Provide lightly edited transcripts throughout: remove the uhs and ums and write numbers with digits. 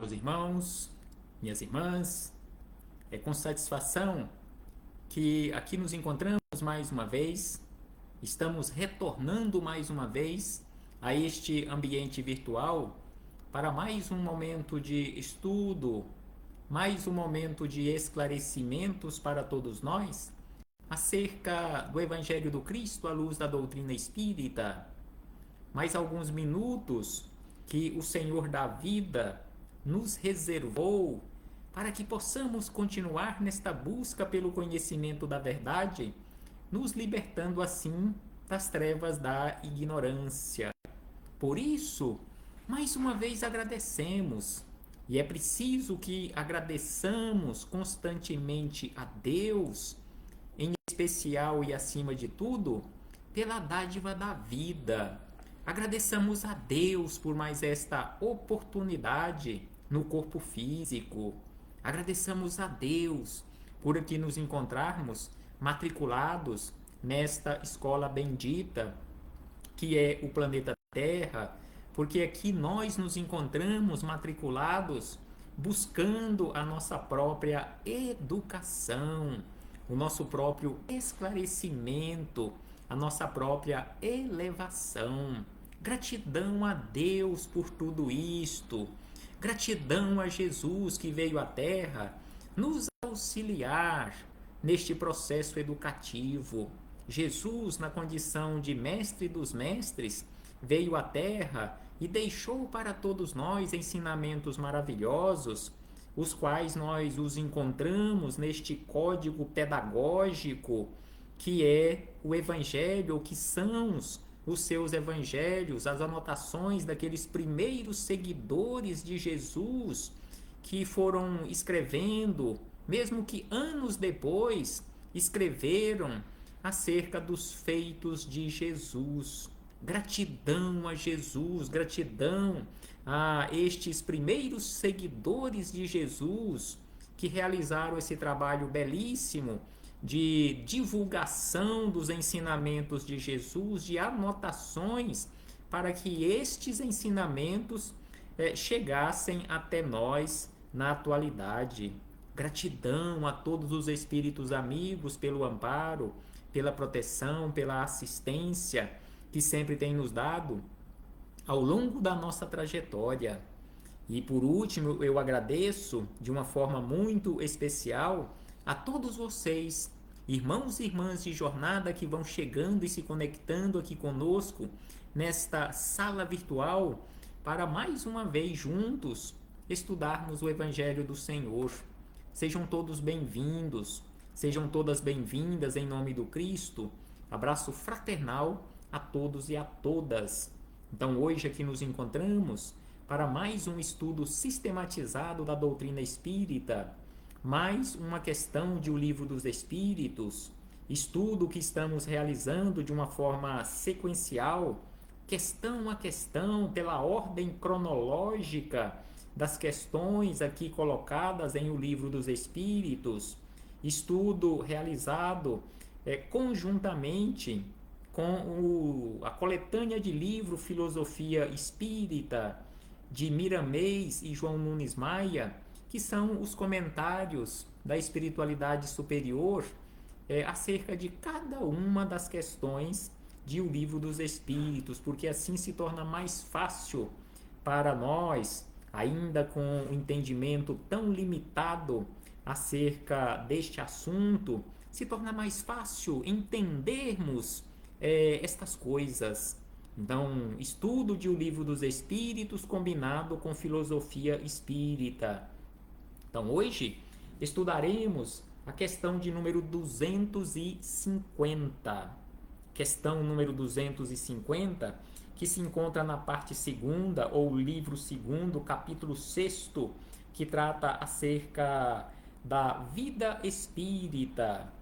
Meus irmãos, minhas irmãs, é com satisfação que aqui nos encontramos mais uma vez, estamos retornando mais uma vez a este ambiente virtual para mais um momento de estudo, mais um momento de esclarecimentos para todos nós acerca do Evangelho do Cristo à luz da doutrina espírita. Mais alguns minutos que o Senhor da vida nos reservou para que possamos continuar nesta busca pelo conhecimento da verdade, nos libertando assim das trevas da ignorância. Por isso, mais uma vez agradecemos, e é preciso que agradeçamos constantemente a Deus, em especial e acima de tudo, pela dádiva da vida. Agradeçamos a Deus por mais esta oportunidade no corpo físico. Agradeçamos a Deus por aqui nos encontrarmos matriculados nesta escola bendita que é o planeta Terra, porque aqui nós nos encontramos matriculados buscando a nossa própria educação, o nosso próprio esclarecimento, a nossa própria elevação. Gratidão a Deus por tudo isto. Gratidão a Jesus que veio à Terra nos auxiliar neste processo educativo. Jesus, na condição de mestre dos mestres, veio à Terra e deixou para todos nós ensinamentos maravilhosos, os quais nós os encontramos neste código pedagógico que é o Evangelho, que são os seus evangelhos, as anotações daqueles primeiros seguidores de Jesus que foram escrevendo, mesmo que anos depois, escreveram acerca dos feitos de Jesus. Gratidão a Jesus, gratidão a estes primeiros seguidores de Jesus que realizaram esse trabalho belíssimo de divulgação dos ensinamentos de Jesus, de anotações, para que estes ensinamentos chegassem até nós na atualidade. Gratidão a todos os espíritos amigos pelo amparo, pela proteção, pela assistência que sempre tem nos dado ao longo da nossa trajetória. E por último, eu agradeço de uma forma muito especial a todos vocês, irmãos e irmãs de jornada que vão chegando e se conectando aqui conosco nesta sala virtual para mais uma vez juntos estudarmos o Evangelho do Senhor. Sejam todos bem-vindos, sejam todas bem-vindas em nome do Cristo. Abraço fraternal a todos e a todas. Então, hoje aqui nos encontramos para mais um estudo sistematizado da doutrina espírita, mais uma questão de O Livro dos Espíritos, estudo que estamos realizando de uma forma sequencial, questão a questão, pela ordem cronológica das questões aqui colocadas em O Livro dos Espíritos, estudo realizado conjuntamente com a coletânea de livro Filosofia Espírita, de Miramês e João Nunes Maia, que são os comentários da espiritualidade superior acerca de cada uma das questões de O Livro dos Espíritos, porque assim se torna mais fácil para nós, ainda com um entendimento tão limitado acerca deste assunto, se torna mais fácil entendermos estas coisas. Então, estudo de O Livro dos Espíritos combinado com filosofia espírita. Então, hoje estudaremos a questão de número 250. Questão número 250, que se encontra na parte segunda, ou livro segundo, capítulo 6º, que trata acerca da vida espírita.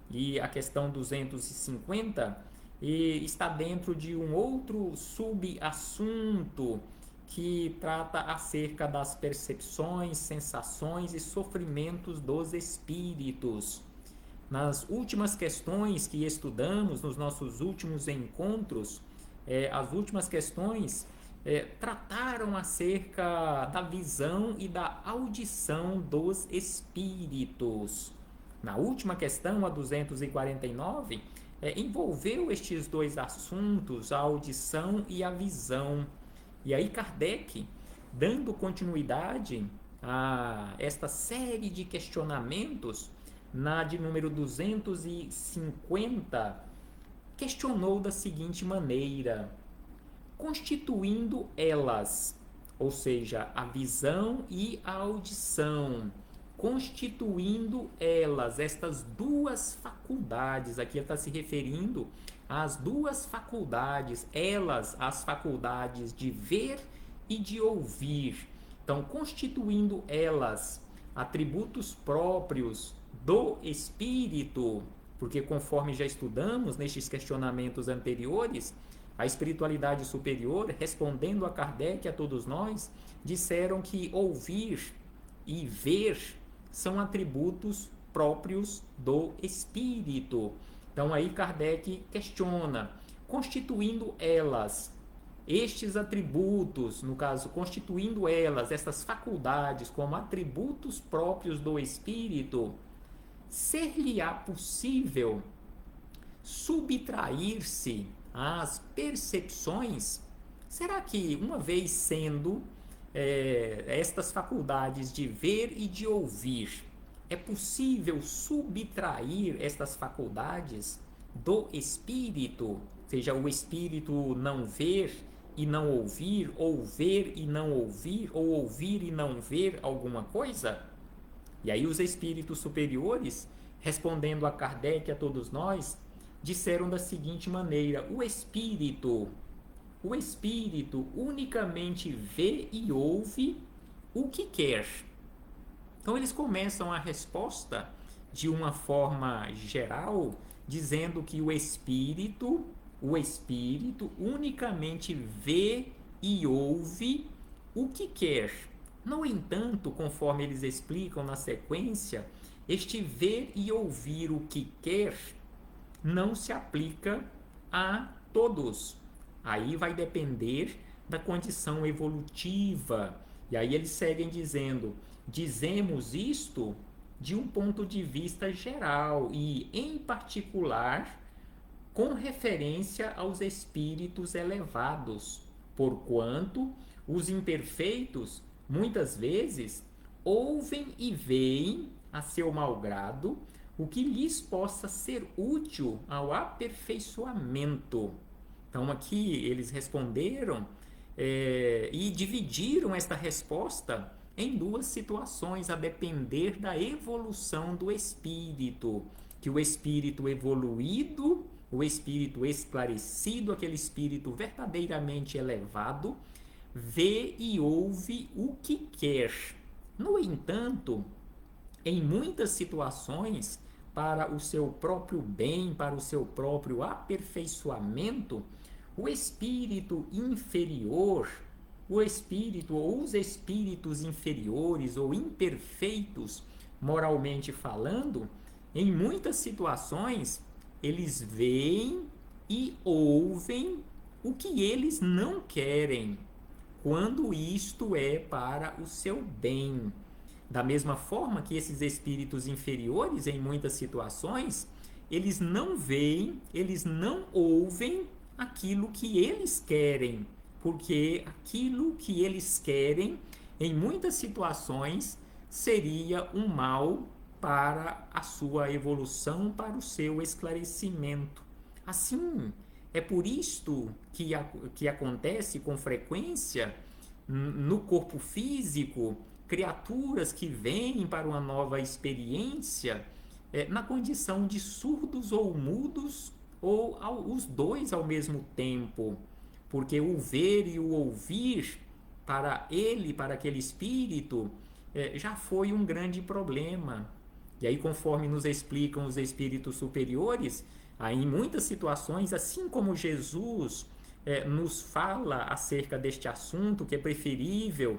E a questão 250 está dentro de um outro subassunto que trata acerca das percepções, sensações e sofrimentos dos espíritos. Nas últimas questões que estudamos, nos nossos últimos encontros, as últimas questões trataram acerca da visão e da audição dos espíritos. Na última questão, a 249, envolveu estes dois assuntos, a audição e a visão. E aí Kardec, dando continuidade a esta série de questionamentos, na de número 250, questionou da seguinte maneira: constituindo elas, ou seja, a visão e a audição, constituindo elas, estas duas faculdades, aqui ele está se referindo às duas faculdades, elas, as faculdades de ver e de ouvir. Então, constituindo elas atributos próprios do espírito, porque conforme já estudamos nestes questionamentos anteriores, a espiritualidade superior, respondendo a Kardec e a todos nós, disseram que ouvir e ver são atributos próprios do espírito. Então aí Kardec questiona, constituindo elas, estes atributos, no caso, constituindo elas, essas faculdades como atributos próprios do espírito, ser-lhe-á possível subtrair-se às percepções? Será que, uma vez sendo estas faculdades de ver e de ouvir, é possível subtrair estas faculdades do espírito? Seja, o espírito não ver e não ouvir, ou ver e não ouvir, ou ouvir e não ver alguma coisa? E aí os espíritos superiores, respondendo a Kardec e a todos nós, disseram da seguinte maneira: o espírito unicamente vê e ouve o que quer. Então eles começam a resposta de uma forma geral, dizendo que o espírito unicamente vê e ouve o que quer. No entanto, conforme eles explicam na sequência, este ver e ouvir o que quer não se aplica a todos. Aí vai depender da condição evolutiva. E aí eles seguem dizendo: dizemos isto de um ponto de vista geral e, em particular, com referência aos espíritos elevados, porquanto os imperfeitos, muitas vezes, ouvem e veem, a seu malgrado, o que lhes possa ser útil ao aperfeiçoamento. Então aqui eles responderam e dividiram esta resposta em duas situações, a depender da evolução do espírito. Que o espírito evoluído, o espírito esclarecido, aquele espírito verdadeiramente elevado, vê e ouve o que quer. No entanto, em muitas situações, para o seu próprio bem, para o seu próprio aperfeiçoamento, o espírito inferior, o espírito ou os espíritos inferiores ou imperfeitos, moralmente falando, em muitas situações, eles veem e ouvem o que eles não querem, quando isto é para o seu bem. Da mesma forma que esses espíritos inferiores, em muitas situações, eles não veem, eles não ouvem aquilo que eles querem, porque aquilo que eles querem, em muitas situações, seria um mal para a sua evolução, para o seu esclarecimento. Assim, é por isto que acontece com frequência no corpo físico, criaturas que vêm para uma nova experiência na condição de surdos ou mudos, ou os dois ao mesmo tempo, porque o ver e o ouvir, para ele, para aquele espírito, já foi um grande problema. E aí, conforme nos explicam os espíritos superiores, aí, em muitas situações, assim como Jesus nos fala acerca deste assunto, que é preferível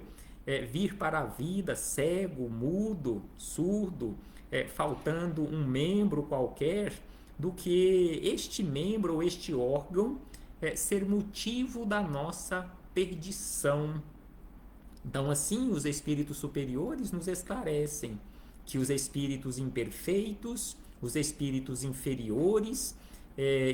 vir para a vida cego, mudo, surdo, faltando um membro qualquer, do que este membro ou este órgão ser motivo da nossa perdição. Então, assim, os espíritos superiores nos esclarecem que os espíritos imperfeitos, os espíritos inferiores,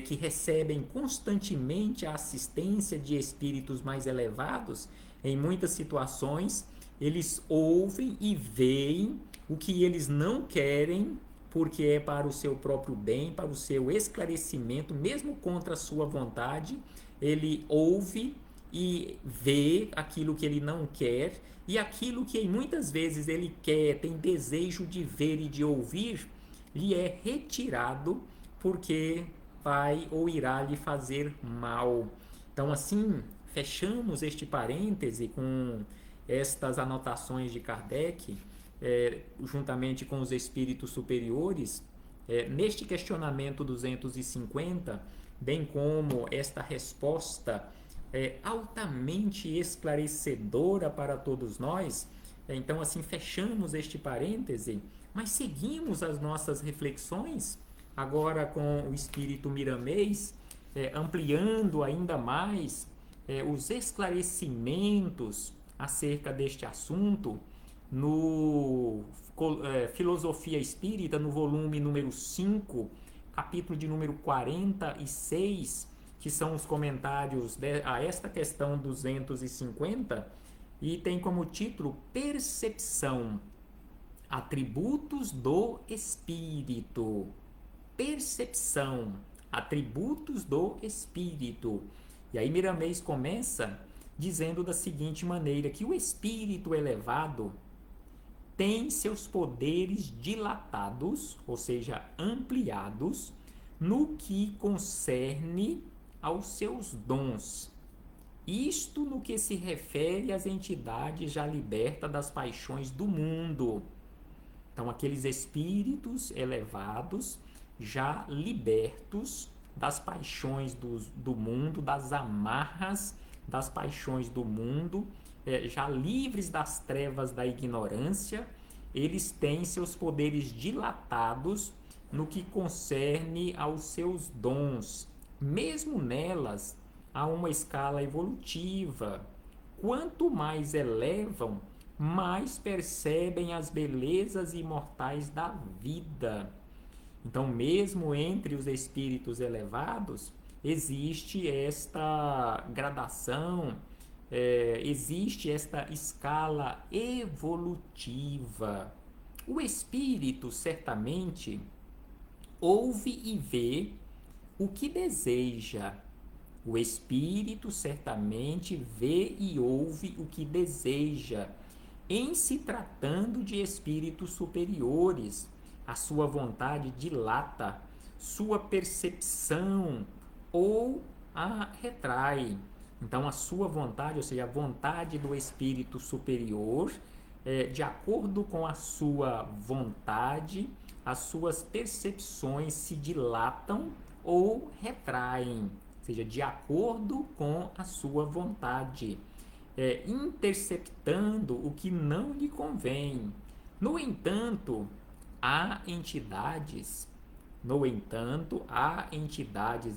que recebem constantemente a assistência de espíritos mais elevados, em muitas situações, eles ouvem e veem o que eles não querem, porque é para o seu próprio bem, para o seu esclarecimento, mesmo contra a sua vontade. Ele ouve e vê aquilo que ele não quer, e aquilo que muitas vezes ele quer, tem desejo de ver e de ouvir, lhe é retirado porque vai ou irá lhe fazer mal. Então, assim, fechamos este parêntese com estas anotações de Kardec, juntamente com os espíritos superiores, neste questionamento 250, bem como esta resposta altamente esclarecedora para todos nós. Então, assim, fechamos este parêntese, mas seguimos as nossas reflexões, agora com o espírito Miramês, ampliando ainda mais os esclarecimentos acerca deste assunto no Filosofia Espírita, no volume número 5, capítulo de número 46, que são os comentários a esta questão 250, e tem como título Percepção, atributos do espírito. Percepção, atributos do espírito. E aí Miramês começa dizendo da seguinte maneira, que o espírito elevado tem seus poderes dilatados, ou seja, ampliados, no que concerne aos seus dons. Isto no que se refere às entidades já libertas das paixões do mundo. Então, aqueles espíritos elevados, já libertos das paixões do mundo, das amarras das paixões do mundo, já livres das trevas da ignorância, eles têm seus poderes dilatados no que concerne aos seus dons. Mesmo nelas, há uma escala evolutiva. Quanto mais elevam, mais percebem as belezas imortais da vida. Então, mesmo entre os espíritos elevados, existe esta gradação, existe esta escala evolutiva. O espírito, certamente, ouve e vê o que deseja. O espírito certamente vê e ouve o que deseja. Em se tratando de espíritos superiores, a sua vontade dilata, sua percepção ou a retrai. Então, a sua vontade, ou seja, a vontade do espírito superior, de acordo com a sua vontade, as suas percepções se dilatam ou retraem, ou seja, de acordo com a sua vontade, interceptando o que não lhe convém. No entanto, há entidades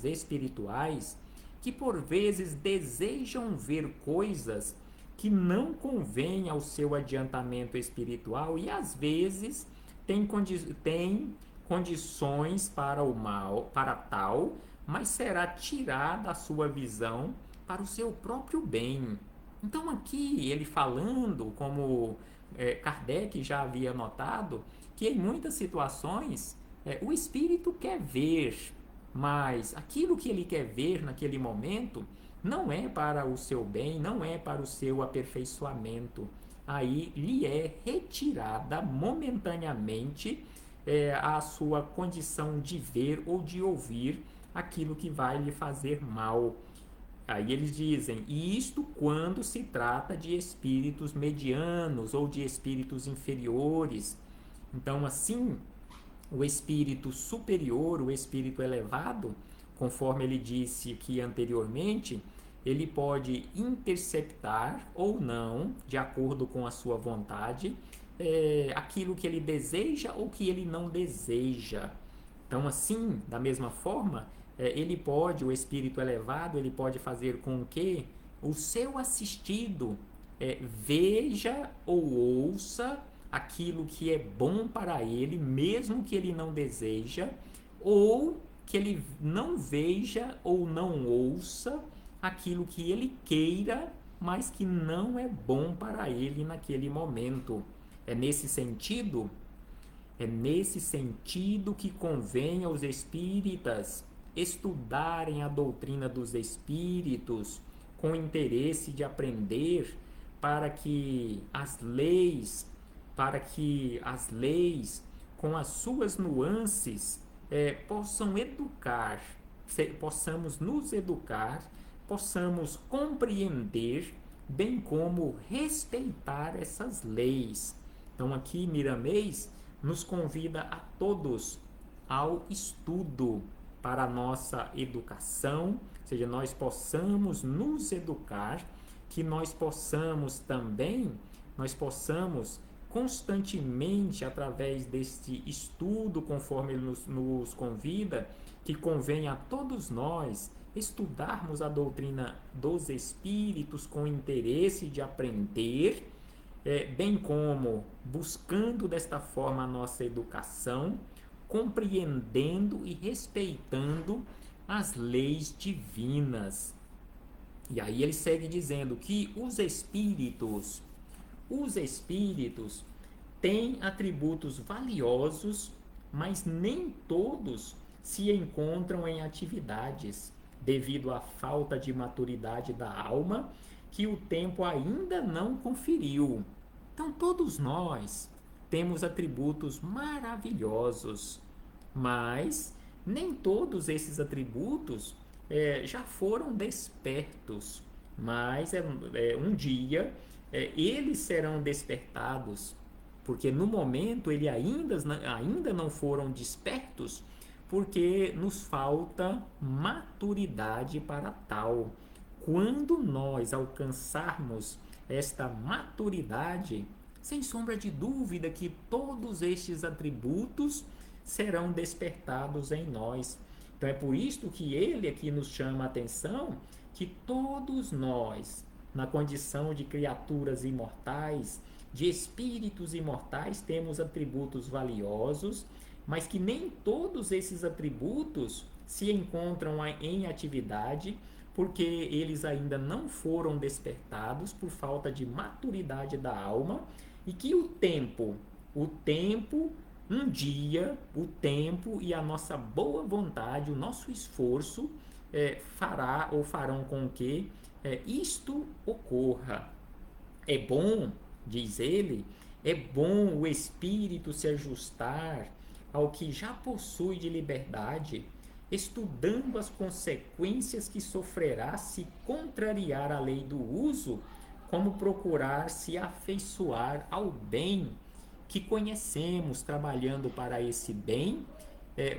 espirituais que por vezes desejam ver coisas que não convêm ao seu adiantamento espiritual e às vezes têm condições para o mal, para tal, mas será tirada a sua visão para o seu próprio bem. Então aqui ele falando, como Kardec já havia notado, que em muitas situações o espírito quer ver, mas aquilo que ele quer ver naquele momento não é para o seu bem, não é para o seu aperfeiçoamento. Aí lhe é retirada momentaneamente a sua condição de ver ou de ouvir aquilo que vai lhe fazer mal. Aí eles dizem, e isto quando se trata de espíritos medianos ou de espíritos inferiores. Então, assim, o espírito superior, o espírito elevado, conforme ele disse aqui anteriormente, ele pode interceptar ou não, de acordo com a sua vontade, aquilo que ele deseja ou que ele não deseja. Então, assim, da mesma forma, ele pode, o espírito elevado, ele pode fazer com que o seu assistido veja ou ouça aquilo que é bom para ele, mesmo que ele não deseja, ou que ele não veja ou não ouça aquilo que ele queira, mas que não é bom para ele naquele momento. É nesse sentido é nesse sentido que convém aos espíritas estudarem a doutrina dos espíritos com interesse de aprender para que as leis, com as suas nuances, possam educar, possamos nos educar, possamos compreender, bem como respeitar essas leis. Então aqui Miramês nos convida a todos ao estudo para a nossa educação, ou seja, nós possamos nos educar, que nós possamos também, nós possamos constantemente, através deste estudo, conforme ele nos convida, que convém a todos nós estudarmos a doutrina dos espíritos com interesse de aprender, bem como buscando desta forma a nossa educação, compreendendo e respeitando as leis divinas. E aí ele segue dizendo que os espíritos têm atributos valiosos, mas nem todos se encontram em atividades, devido à falta de maturidade da alma que o tempo ainda não conferiu. Então, todos nós temos atributos maravilhosos, mas nem todos esses atributos já foram despertos, mas um dia eles serão despertados, porque no momento eles ainda não foram despertos, porque nos falta maturidade para tal. Quando nós alcançarmos esta maturidade, sem sombra de dúvida que todos estes atributos serão despertados em nós. Então é por isto que ele aqui nos chama a atenção que todos nós, na condição de criaturas imortais, de espíritos imortais, temos atributos valiosos, mas que nem todos esses atributos se encontram em atividade, porque eles ainda não foram despertados por falta de maturidade da alma, e que o tempo, um dia, o tempo e a nossa boa vontade, o nosso esforço farão com que isto ocorra. É bom, diz ele, é bom o espírito se ajustar ao que já possui de liberdade, estudando as consequências que sofrerá se contrariar a lei do uso, como procurar se afeiçoar ao bem que conhecemos, trabalhando para esse bem,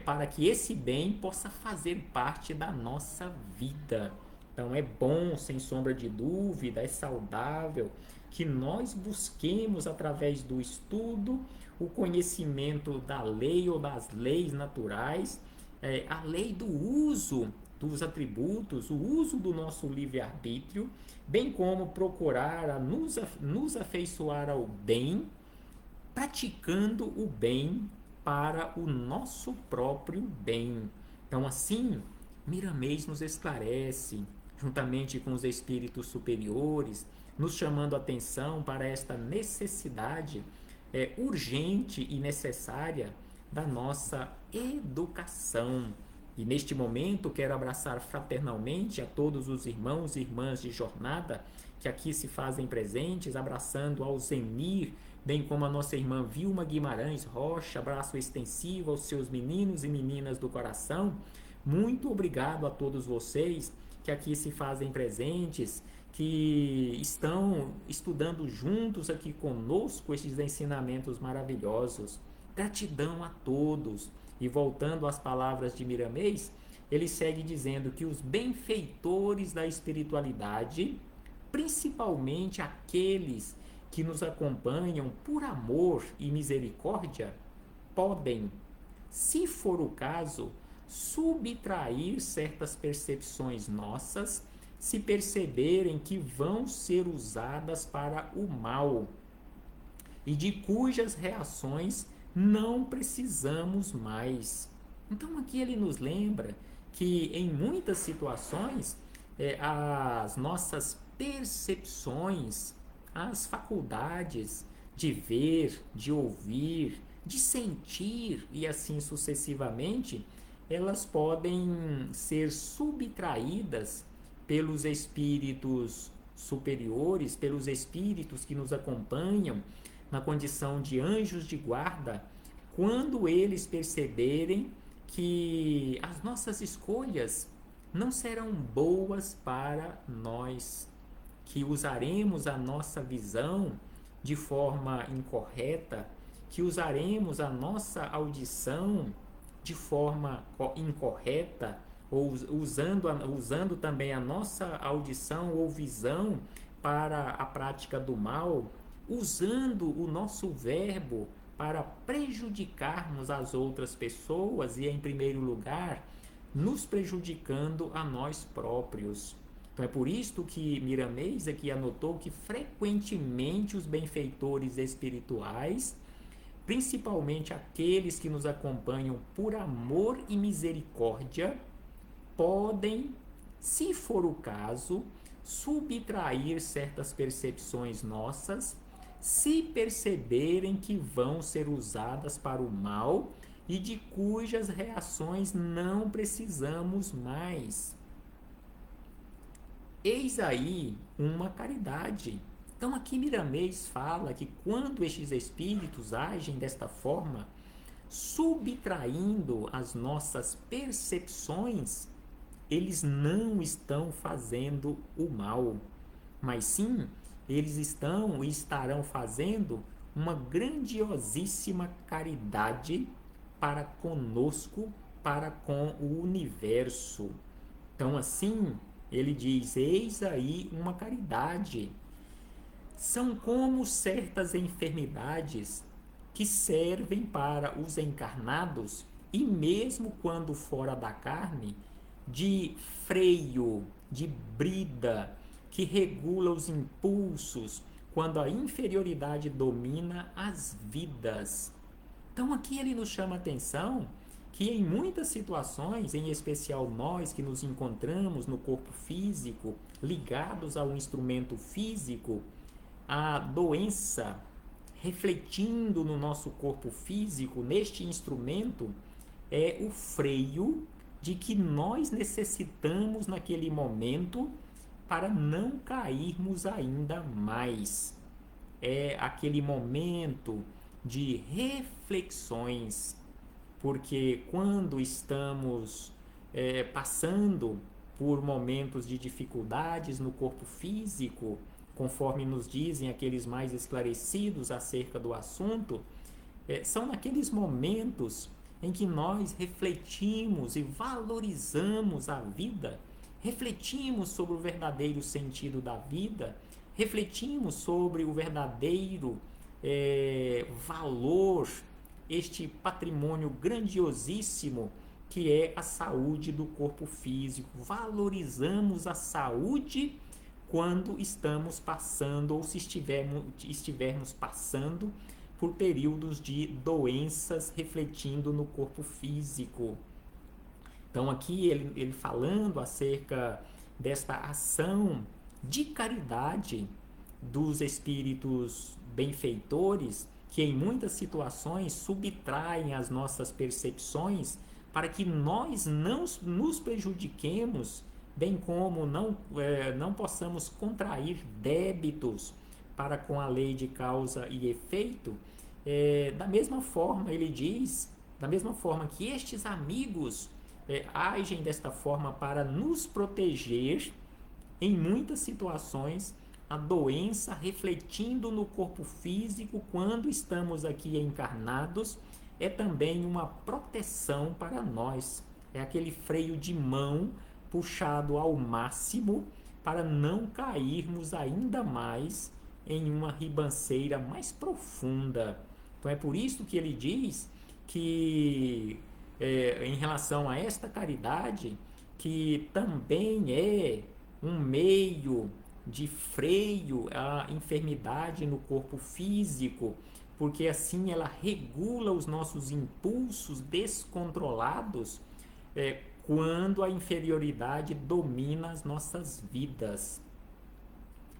para que esse bem possa fazer parte da nossa vida. Então é bom, sem sombra de dúvida, é saudável que nós busquemos através do estudo o conhecimento da lei ou das leis naturais, a lei do uso dos atributos, o uso do nosso livre-arbítrio, bem como procurar nos afeiçoar ao bem, praticando o bem para o nosso próprio bem. Então, assim, Miramês nos esclarece, juntamente com os espíritos superiores, nos chamando a atenção para esta necessidade urgente e necessária da nossa educação. E neste momento quero abraçar fraternalmente a todos os irmãos e irmãs de jornada que aqui se fazem presentes, abraçando ao Zenir, bem como a nossa irmã Vilma Guimarães Rocha, abraço extensivo aos seus meninos e meninas do coração. Muito obrigado a todos vocês que aqui se fazem presentes, que estão estudando juntos aqui conosco estes ensinamentos maravilhosos. Gratidão a todos. E voltando às palavras de Miramês, ele segue dizendo que os benfeitores da espiritualidade, principalmente aqueles que nos acompanham por amor e misericórdia, podem, se for o caso, subtrair certas percepções nossas se perceberem que vão ser usadas para o mal e de cujas reações não precisamos mais. Então aqui ele nos lembra que em muitas situações as nossas percepções, as faculdades de ver, de ouvir, de sentir e assim sucessivamente, elas podem ser subtraídas pelos espíritos superiores, pelos espíritos que nos acompanham na condição de anjos de guarda, quando eles perceberem que as nossas escolhas não serão boas para nós, que usaremos a nossa visão de forma incorreta, que usaremos a nossa audição de forma incorreta, ou usando também a nossa audição ou visão para a prática do mal, usando o nosso verbo para prejudicarmos as outras pessoas e, em primeiro lugar, nos prejudicando a nós próprios. Então é por isto que Miramês aqui anotou que frequentemente os benfeitores espirituais, principalmente aqueles que nos acompanham por amor e misericórdia, podem, se for o caso, subtrair certas percepções nossas, se perceberem que vão ser usadas para o mal e de cujas reações não precisamos mais. Eis aí uma caridade. Então aqui Miramês fala que quando estes espíritos agem desta forma, subtraindo as nossas percepções, eles não estão fazendo o mal, mas sim, eles estão e estarão fazendo uma grandiosíssima caridade para conosco, para com o universo. Então, assim, ele diz: eis aí uma caridade. São como certas enfermidades que servem para os encarnados, e mesmo quando fora da carne, de freio, de brida, que regula os impulsos quando a inferioridade domina as vidas. Então aqui ele nos chama a atenção que em muitas situações, em especial nós que nos encontramos no corpo físico, ligados a um instrumento físico, a doença refletindo no nosso corpo físico, neste instrumento, é o freio de que nós necessitamos naquele momento para não cairmos ainda mais. É aquele momento de reflexões, porque quando estamos passando por momentos de dificuldades no corpo físico, conforme nos dizem aqueles mais esclarecidos acerca do assunto, são naqueles momentos em que nós refletimos e valorizamos a vida, refletimos sobre o verdadeiro sentido da vida, refletimos sobre o verdadeiro valor, este patrimônio grandiosíssimo que é a saúde do corpo físico. Valorizamos a saúde quando estamos passando ou se estivermos passando por períodos de doenças refletindo no corpo físico. Então aqui ele falando acerca desta ação de caridade dos espíritos benfeitores, que em muitas situações subtraem as nossas percepções para que nós não nos prejudiquemos, bem como não possamos contrair débitos para com a lei de causa e efeito. Da mesma forma, ele diz, da mesma forma que estes amigos agem desta forma para nos proteger, em muitas situações, a doença refletindo no corpo físico quando estamos aqui encarnados é também uma proteção para nós. É aquele freio de mão puxado ao máximo para não cairmos ainda mais em uma ribanceira mais profunda. Então é por isso que ele diz que em relação a esta caridade, que também é um meio de freio à enfermidade no corpo físico, porque assim ela regula os nossos impulsos descontrolados quando a inferioridade domina as nossas vidas.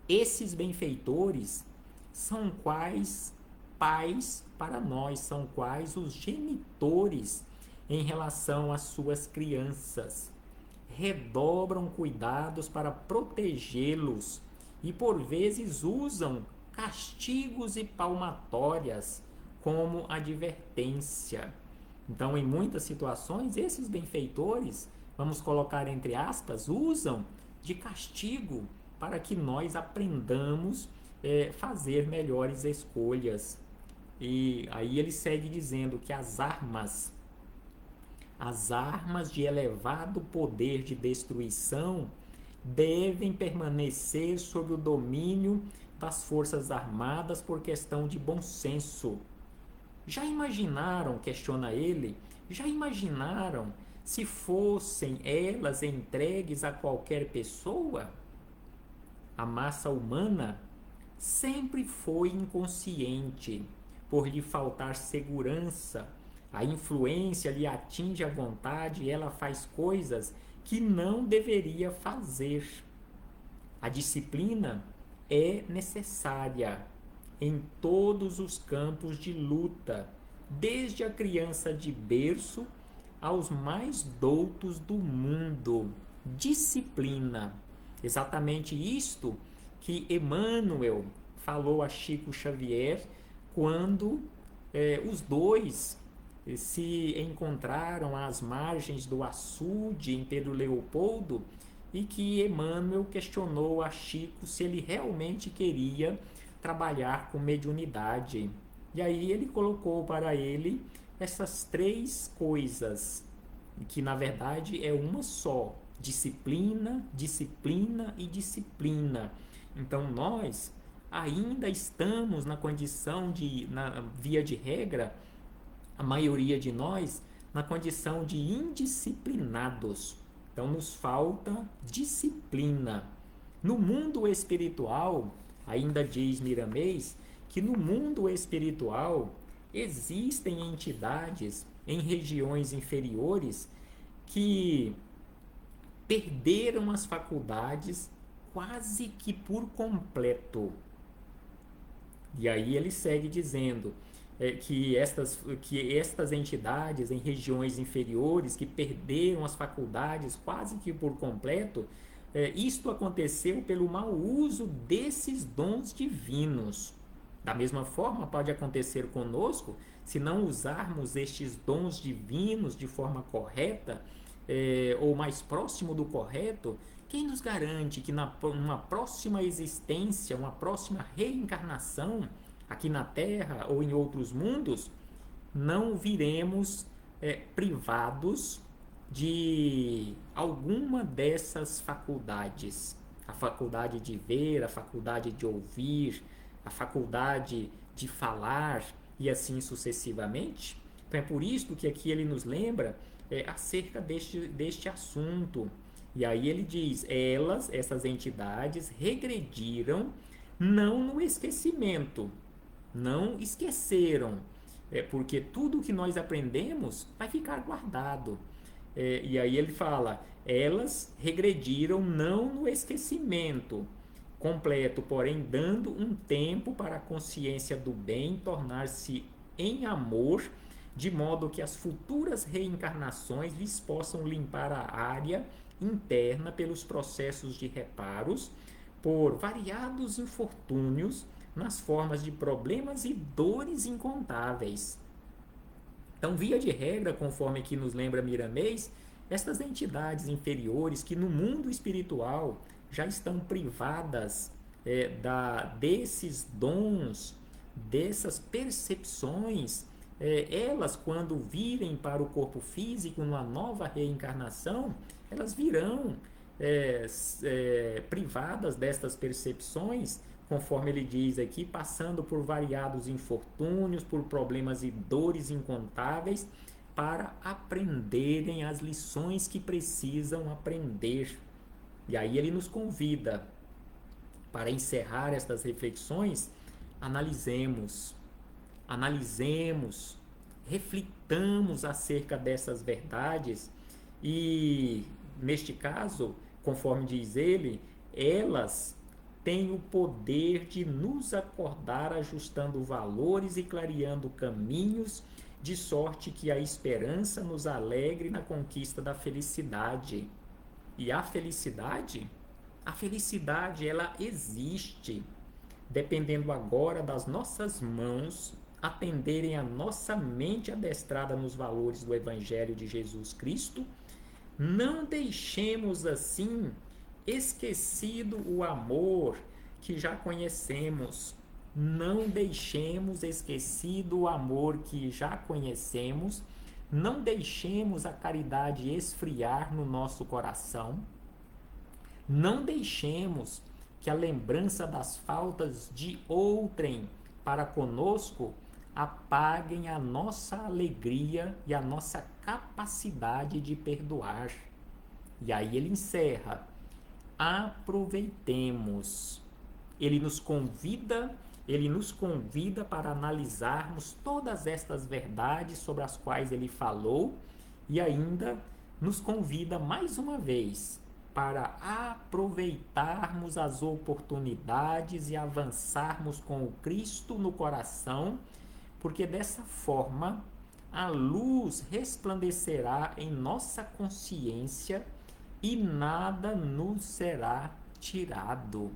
Esses benfeitores são quais pais para nós, são quais os genitores em relação às suas crianças. Redobram cuidados para protegê-los e por vezes usam castigos e palmatórias como advertência. Então, em muitas situações, esses benfeitores, vamos colocar entre aspas, usam de castigo para que nós aprendamos fazer melhores escolhas. E aí ele segue dizendo que as armas de elevado poder de destruição devem permanecer sob o domínio das Forças Armadas por questão de bom senso. Já imaginaram, questiona ele, já imaginaram se fossem elas entregues a qualquer pessoa? A massa humana sempre foi inconsciente, por lhe faltar segurança. A influência lhe atinge a vontade e ela faz coisas que não deveria fazer. A disciplina é necessária em todos os campos de luta, desde a criança de berço aos mais doutos do mundo. Disciplina. Exatamente isto que Emmanuel falou a Chico Xavier quando os dois se encontraram às margens do açude em Pedro Leopoldo e que Emmanuel questionou a Chico se ele realmente queria trabalhar com mediunidade. E aí ele colocou para ele essas três coisas, que na verdade é uma só: disciplina, disciplina e disciplina. Então nós ainda estamos na condição de, na via de regra, a maioria de nós, na condição de indisciplinados. Então nos falta disciplina. No mundo espiritual, ainda diz Miramês, que no mundo espiritual existem entidades em regiões inferiores que perderam as faculdades quase que por completo. E aí ele segue dizendo que estas entidades em regiões inferiores que perderam as faculdades quase que por completo, isto aconteceu pelo mau uso desses dons divinos. Da mesma forma, pode acontecer conosco se não usarmos estes dons divinos de forma correta, ou mais próximo do correto. Quem nos garante que numa próxima existência, uma próxima reencarnação, aqui na Terra ou em outros mundos, não viremos privados de alguma dessas faculdades? A faculdade de ver, a faculdade de ouvir, a faculdade de falar e assim sucessivamente. Então é por isso que aqui ele nos lembra acerca deste assunto. E aí ele diz: essas entidades, regrediram não no esquecimento, não esqueceram, porque tudo que nós aprendemos vai ficar guardado. E aí ele fala: elas regrediram não no esquecimento completo, porém dando um tempo para a consciência do bem tornar-se em amor, de modo que as futuras reencarnações lhes possam limpar a área interna pelos processos de reparos, por variados infortúnios nas formas de problemas e dores incontáveis. Então, via de regra, conforme aqui nos lembra Miramês, estas entidades inferiores que no mundo espiritual já estão privadas desses dons, dessas percepções, elas, quando virem para o corpo físico numa nova reencarnação, elas virão privadas destas percepções, conforme ele diz aqui, passando por variados infortúnios, por problemas e dores incontáveis, para aprenderem as lições que precisam aprender. E aí ele nos convida para encerrar estas reflexões, analisemos, analisemos, reflitamos acerca dessas verdades e, neste caso, conforme diz ele, elas têm o poder de nos acordar ajustando valores e clareando caminhos, de sorte que a esperança nos alegre na conquista da felicidade. E a felicidade ela existe, dependendo agora das nossas mãos atenderem a nossa mente adestrada nos valores do Evangelho de Jesus Cristo. Não deixemos assim esquecido o amor que já conhecemos. Não deixemos esquecido o amor que já conhecemos. Não deixemos a caridade esfriar no nosso coração. Não deixemos que a lembrança das faltas de outrem para conosco apaguem a nossa alegria e a nossa capacidade de perdoar. E aí ele encerra: aproveitemos. Ele nos convida para analisarmos todas estas verdades sobre as quais ele falou e ainda nos convida mais uma vez para aproveitarmos as oportunidades e avançarmos com o Cristo no coração, porque dessa forma a luz resplandecerá em nossa consciência e nada nos será tirado.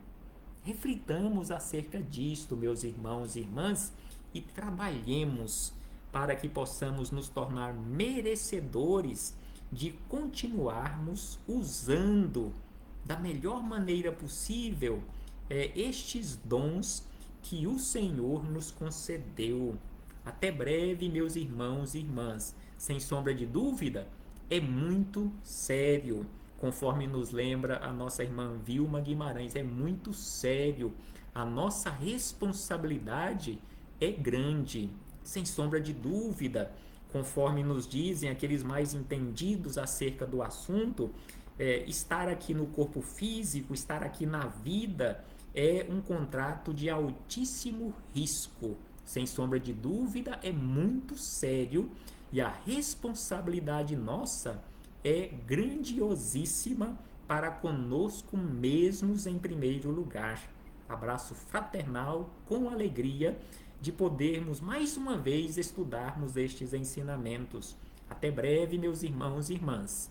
Reflitamos acerca disto, meus irmãos e irmãs, e trabalhemos para que possamos nos tornar merecedores de continuarmos usando da melhor maneira possível estes dons que o Senhor nos concedeu. Até breve, meus irmãos e irmãs. Sem sombra de dúvida, é muito sério, conforme nos lembra a nossa irmã Vilma Guimarães, é muito sério. A nossa responsabilidade é grande, sem sombra de dúvida. Conforme nos dizem aqueles mais entendidos acerca do assunto, estar aqui no corpo físico, estar aqui na vida, é um contrato de altíssimo risco. Sem sombra de dúvida, é muito sério e a responsabilidade nossa é grandiosíssima para conosco mesmos em primeiro lugar. Abraço fraternal, com alegria de podermos mais uma vez estudarmos estes ensinamentos. Até breve, meus irmãos e irmãs.